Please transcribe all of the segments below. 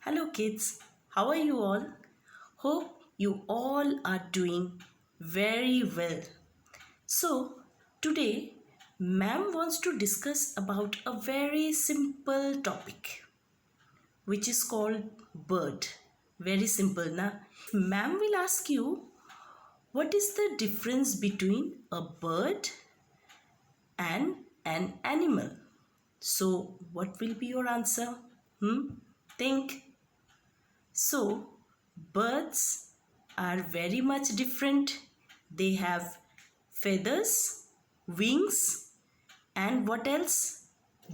Hello kids, how are you all? Hope you all are doing very well. So, today ma'am wants to discuss about a very simple topic which is called bird. Very simple na? Ma'am will ask you what is the difference between a bird and an animal? So, what will be your answer? Think. So, birds are very much different. They have feathers, wings, and what else?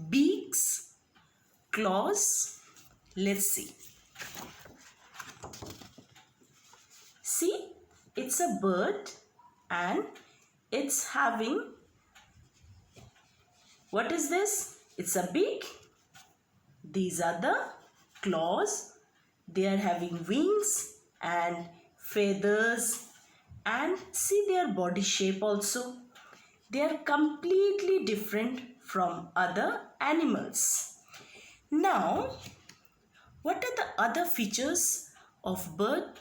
Beaks, claws. Let's see. See, it's a bird and it's having what is this? It's a beak. These are the claws. They are having wings and feathers, and see their body shape also. They are completely different from other animals. Now, what are the other features of birds?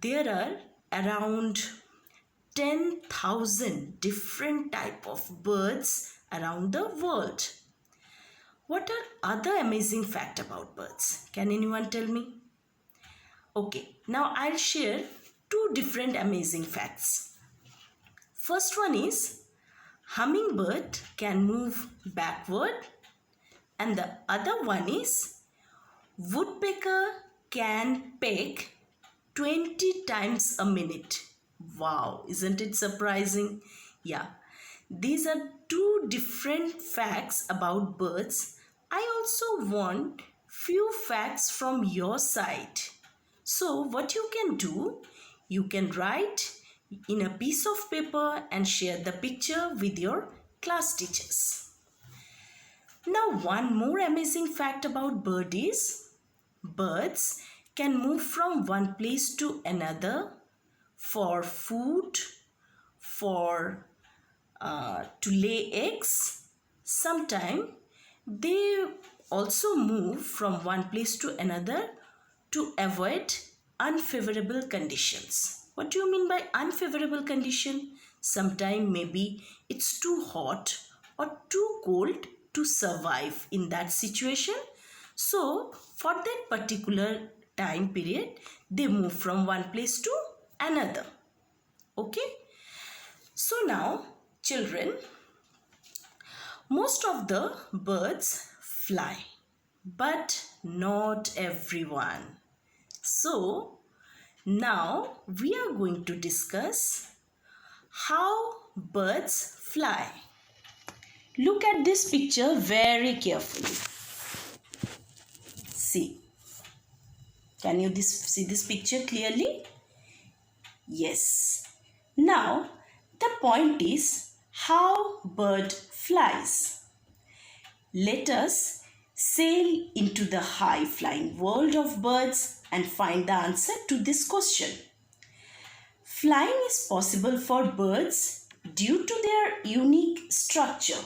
There are around 10,000 different type of birds around the world. What are other amazing fact about birds? Can anyone tell me? Okay, now I'll share two different amazing facts. First one is hummingbird can move backward, and the other one is woodpecker can peck 20 times a minute. Wow, isn't it surprising? Yeah, these are two different facts about birds. I also want few facts from your side. So what you can do, you can write in a piece of paper and share the picture with your class teachers. Now one more amazing fact about bird is birds can move from one place to another for food, for to lay eggs. Sometimes they also move from one place to another to avoid unfavorable conditions. What do you mean by unfavorable condition? Sometimes maybe it's too hot or too cold to survive in that situation. So for that particular time period, they move from one place to another. Okay? So now, children, most of the birds fly, but not everyone. So now we are going to discuss how birds fly. Look at this picture very carefully. See. Can you see this picture clearly? Yes. Now the point is how bird flies. Let us sail into the high flying world of birds and find the answer to this question. Flying is possible for birds due to their unique structure.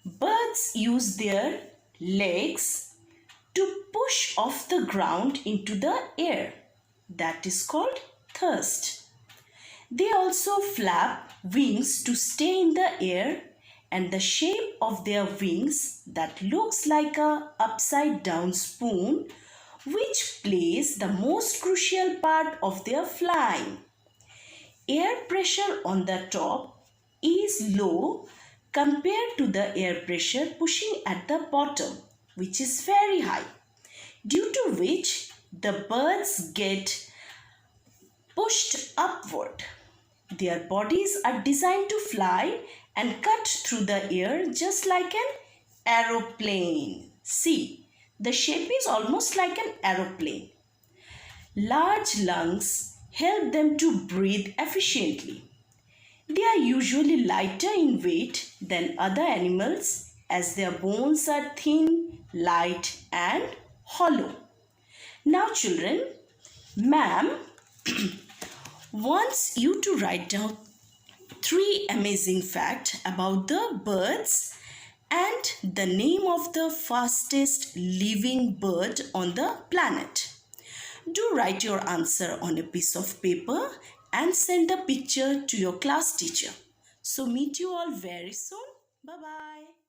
Birds use their legs to push off the ground into the air. That is called thrust. They also flap wings to stay in the air, and the shape of their wings that looks like a upside down spoon, which plays the most crucial part of their flying. Air pressure on the top is low compared to the air pressure pushing at the bottom, which is very high, due to which the birds get pushed upward. Their bodies are designed to fly and cut through the air just like an aeroplane. See, the shape is almost like an aeroplane. Large lungs help them to breathe efficiently. They are usually lighter in weight than other animals as their bones are thin, light and hollow. Now children, ma'am wants you to write down 3 amazing facts about the birds and the name of the fastest living bird on the planet. Do write your answer on a piece of paper and send the picture to your class teacher. So meet you all very soon. Bye bye.